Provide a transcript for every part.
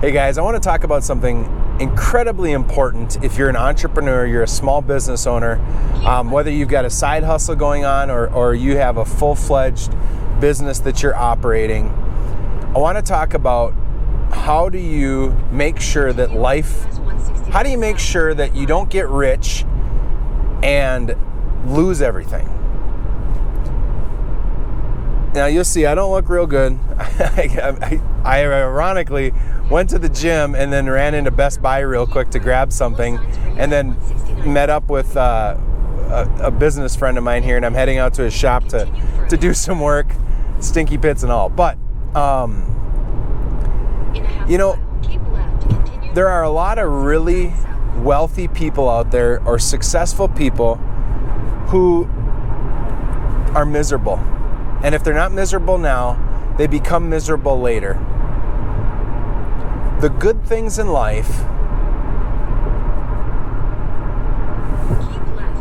Hey guys, I want to talk about something incredibly important if you're an entrepreneur, you're a small business owner, whether you've got a side hustle going on or you have a full-fledged business that you're operating. I want to talk about how do you make sure that you don't get rich and lose everything. Now you'll see I don't look real good. I ironically went to the gym and then ran into Best Buy real quick to grab something, and then met up with a business friend of mine here, and I'm heading out to his shop to do some work, stinky pits and all. But there are a lot of really wealthy people out there or successful people who are miserable. And if they're not miserable now, they become miserable later. The good things in life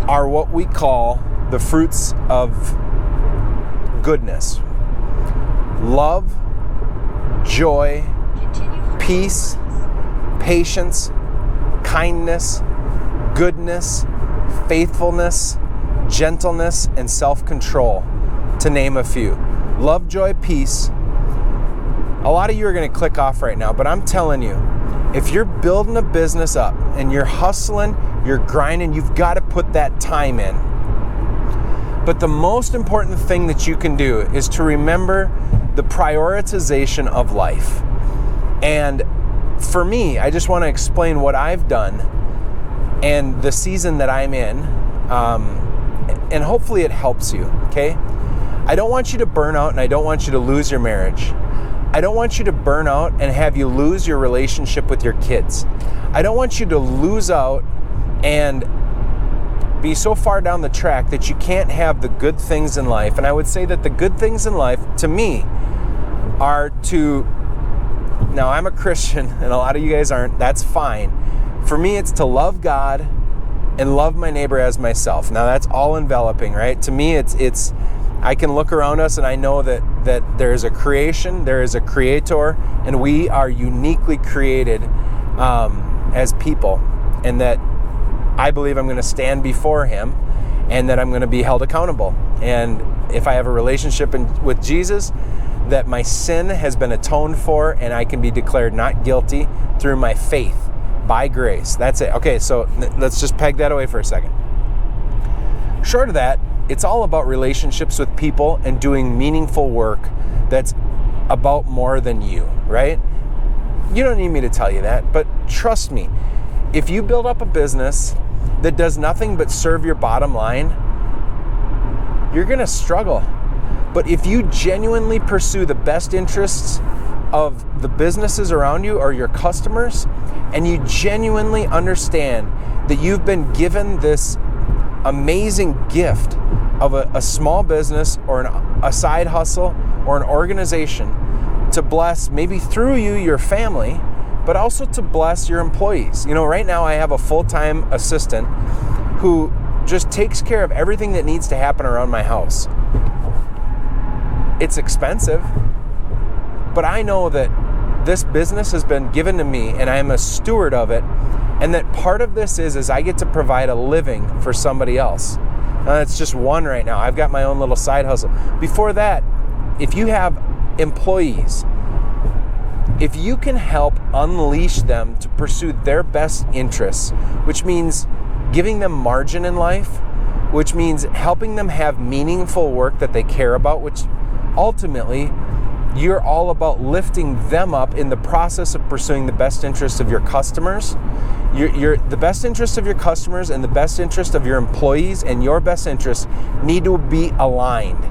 are what we call the fruits of goodness. Love, joy, peace, patience, kindness, goodness, faithfulness, gentleness, and self-control, to name a few. Love, joy, peace. A lot of you are going to click off right now, but I'm telling you, if you're building a business up and you're hustling, you're grinding, you've got to put that time in. But the most important thing that you can do is to remember the prioritization of life. And for me, I just want to explain what I've done and the season that I'm in, and hopefully it helps you, okay? I don't want you to burn out, and I don't want you to lose your marriage. I don't want you to burn out and have you lose your relationship with your kids. I don't want you to lose out and be so far down the track that you can't have the good things in life. And I would say that the good things in life, to me, are to... Now, I'm a Christian, and a lot of you guys aren't. That's fine. For me, it's to love God and love my neighbor as myself. Now, that's all enveloping, right? To me, it's I can look around us and I know that there is a creation, there is a creator, and we are uniquely created as people, and that I believe I'm going to stand before Him and that I'm going to be held accountable. And if I have a relationship with Jesus, that my sin has been atoned for and I can be declared not guilty through my faith by grace. That's it. Okay, so let's just peg that away for a second. Short of that, it's all about relationships with people and doing meaningful work that's about more than you, right? You don't need me to tell you that, but trust me, if you build up a business that does nothing but serve your bottom line, you're going to struggle. But if you genuinely pursue the best interests of the businesses around you or your customers, and you genuinely understand that you've been given this amazing gift of a small business or a side hustle or an organization to bless, maybe through you, your family, but also to bless your employees. You know, right now I have a full-time assistant who just takes care of everything that needs to happen around my house. It's expensive, but I know that this business has been given to me and I am a steward of it, and that part of this is I get to provide a living for somebody else. Now, that's just one right now. I've got my own little side hustle. Before that, if you have employees, if you can help unleash them to pursue their best interests, which means giving them margin in life, which means helping them have meaningful work that they care about, which ultimately you're all about lifting them up in the process of pursuing the best interest of your customers. The best interest of your customers and the best interest of your employees and your best interests need to be aligned.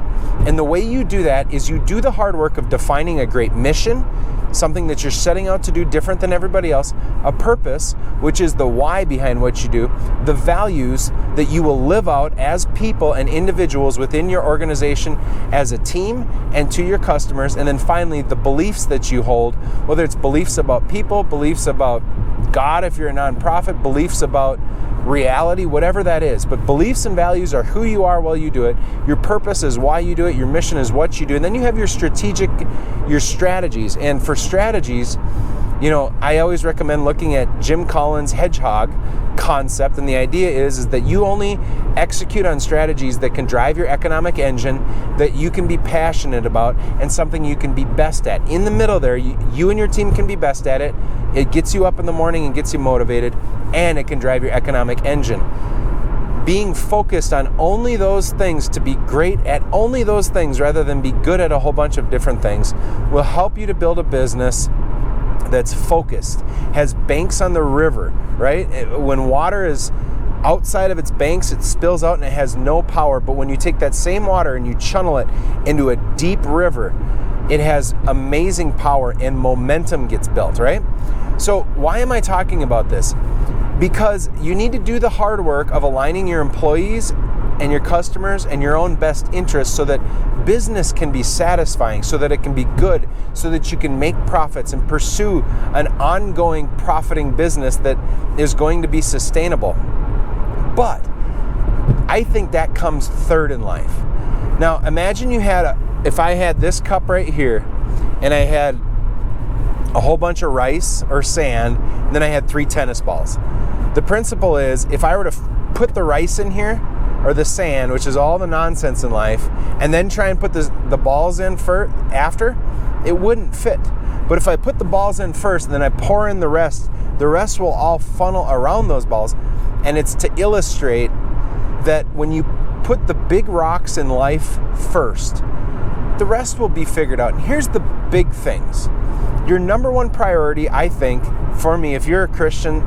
And the way you do that is you do the hard work of defining a great mission, something that you're setting out to do different than everybody else, a purpose, which is the why behind what you do, the values that you will live out as people and individuals within your organization as a team and to your customers, and then finally the beliefs that you hold, whether it's beliefs about people, beliefs about God if you're a nonprofit, beliefs about reality, whatever that is. But beliefs and values are who you are while you do it. Your purpose is why you do it. Your mission is what you do. And then you have your strategies. And for strategies, I always recommend looking at Jim Collins' hedgehog concept, and the idea is that you only execute on strategies that can drive your economic engine, that you can be passionate about, and something you can be best at. In the middle there, you and your team can be best at it. It gets you up in the morning and gets you motivated, and it can drive your economic engine. Being focused on only those things, to be great at only those things rather than be good at a whole bunch of different things, will help you to build a business that's focused, has banks on the river, right? When water is outside of its banks, it spills out and it has no power. But when you take that same water and you channel it into a deep river, it has amazing power and momentum gets built, right? So why am I talking about this? Because you need to do the hard work of aligning your employees and your customers and your own best interests so that business can be satisfying, so that it can be good, so that you can make profits and pursue an ongoing profiting business that is going to be sustainable. But I think that comes third in life. Now imagine if I had this cup right here and I had a whole bunch of rice or sand, and then I had 3 tennis balls. The principle is, if I were to put the rice in here, or the sand, which is all the nonsense in life, and then try and put the balls in after, it wouldn't fit. But if I put the balls in first, and then I pour in the rest will all funnel around those balls. And it's to illustrate that when you put the big rocks in life first, the rest will be figured out. And here's the big things. Your number one priority, I think, for me, if you're a Christian,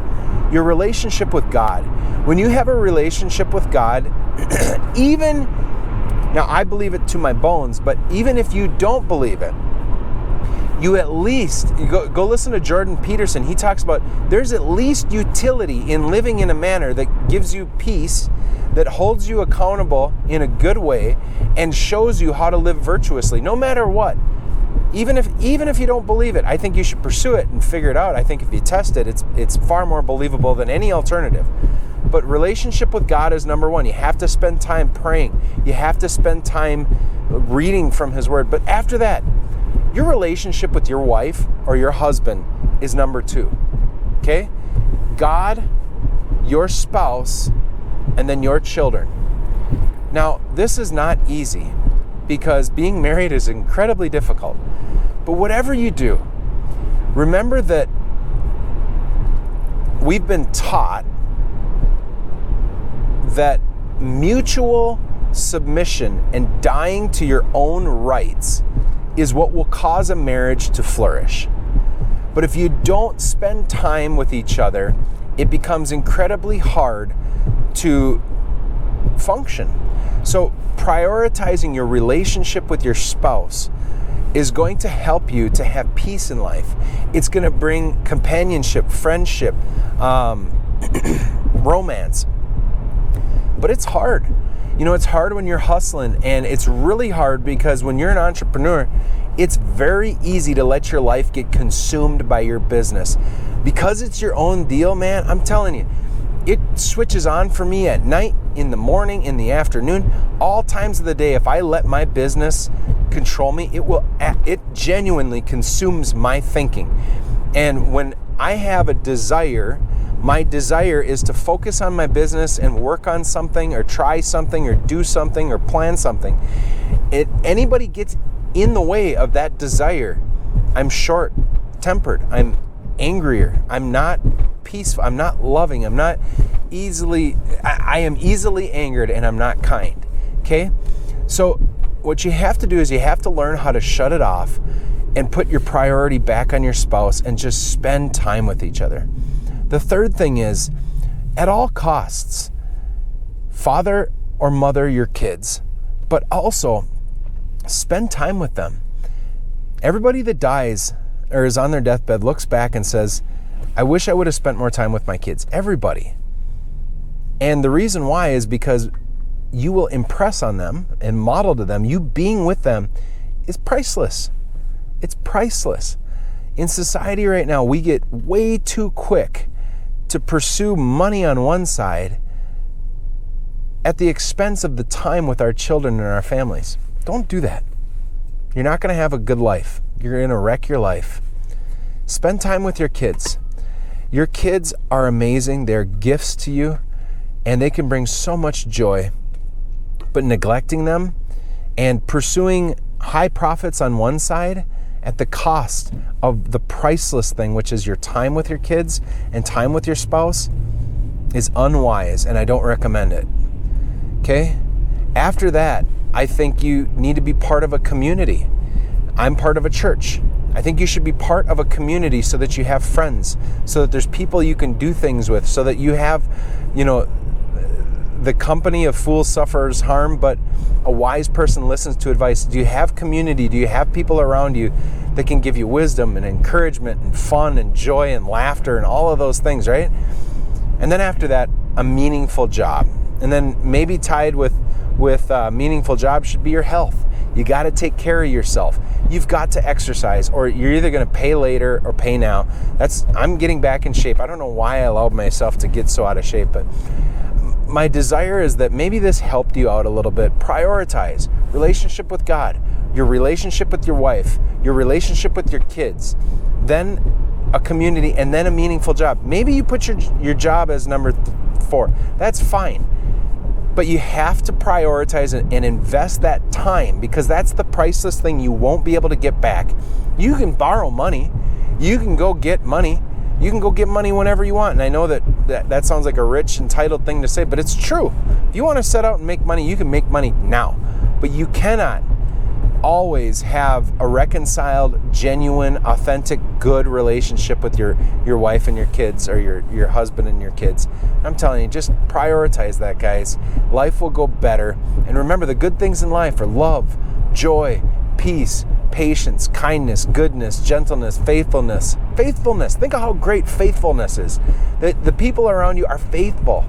your relationship with God. When you have a relationship with God, now I believe it to my bones, but even if you don't believe it, you at least, go listen to Jordan Peterson. He talks about there's at least utility in living in a manner that gives you peace, that holds you accountable in a good way, and shows you how to live virtuously, no matter what. Even if you don't believe it, I think you should pursue it and figure it out. I think if you test it, it's far more believable than any alternative. But relationship with God is number one. You have to spend time praying. You have to spend time reading from His Word. But after that, your relationship with your wife or your husband is number 2. Okay? God, your spouse, and then your children. Now, this is not easy because being married is incredibly difficult. But whatever you do, remember that we've been taught that mutual submission and dying to your own rights is what will cause a marriage to flourish. But if you don't spend time with each other, it becomes incredibly hard to function. So prioritizing your relationship with your spouse is going to help you to have peace in life. It's going to bring companionship, friendship, romance. But it's hard. It's hard when you're hustling, and it's really hard because when you're an entrepreneur, it's very easy to let your life get consumed by your business. Because it's your own deal, man, I'm telling you, it switches on for me at night, in the morning, in the afternoon, all times of the day. If I let my business control me, it genuinely consumes my thinking. And when I have a desire, my desire is to focus on my business and work on something or try something or do something or plan something. If anybody gets in the way of that desire, I'm short-tempered, I'm angrier, I'm not peaceful, I'm not loving, I am easily angered, and I'm not kind. Okay? So what you have to do is you have to learn how to shut it off and put your priority back on your spouse and just spend time with each other. The third thing is, at all costs, father or mother your kids, but also spend time with them. Everybody that dies or is on their deathbed looks back and says, I wish I would have spent more time with my kids. Everybody. And the reason why is because you will impress on them and model to them. You being with them is priceless. It's priceless. In society right now, we get way too quick to pursue money on one side at the expense of the time with our children and our families. Don't do that. You're not going to have a good life. You're going to wreck your life. Spend time with your kids. Your kids are amazing. They're gifts to you, and they can bring so much joy. But neglecting them and pursuing high profits on one side at the cost of the priceless thing, which is your time with your kids and time with your spouse, is unwise, and I don't recommend it. Okay? After that, I think you need to be part of a community. I'm part of a church. I think you should be part of a community so that you have friends, so that there's people you can do things with, so that you have, the company of fools suffers harm, but a wise person listens to advice. Do you have community? Do you have people around you that can give you wisdom and encouragement and fun and joy and laughter and all of those things, right? And then after that, a meaningful job. And then maybe tied with a meaningful job should be your health. You got to take care of yourself. You've got to exercise, or you're either going to pay later or pay now. I'm getting back in shape. I don't know why I allowed myself to get so out of shape, but my desire is that maybe this helped you out a little bit. Prioritize relationship with God, your relationship with your wife, your relationship with your kids, then a community, and then a meaningful job. Maybe you put your job as number 4. That's fine. But you have to prioritize and invest that time, because that's the priceless thing you won't be able to get back. You can borrow money. You can go get money. You can go get money whenever you want. And I know that sounds like a rich, entitled thing to say, but it's true. If you want to set out and make money, you can make money now. But you cannot always have a reconciled, genuine, authentic, good relationship with your wife and your kids, or your husband and your kids. I'm telling you, just prioritize that, guys. Life will go better. And remember, the good things in life are love, joy, peace, patience, kindness, goodness, gentleness, faithfulness. Faithfulness. Think of how great faithfulness is. That the people around you are faithful.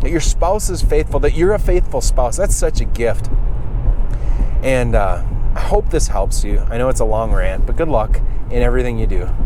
That your spouse is faithful. That you're a faithful spouse. That's such a gift. And I hope this helps you. I know it's a long rant, but good luck in everything you do.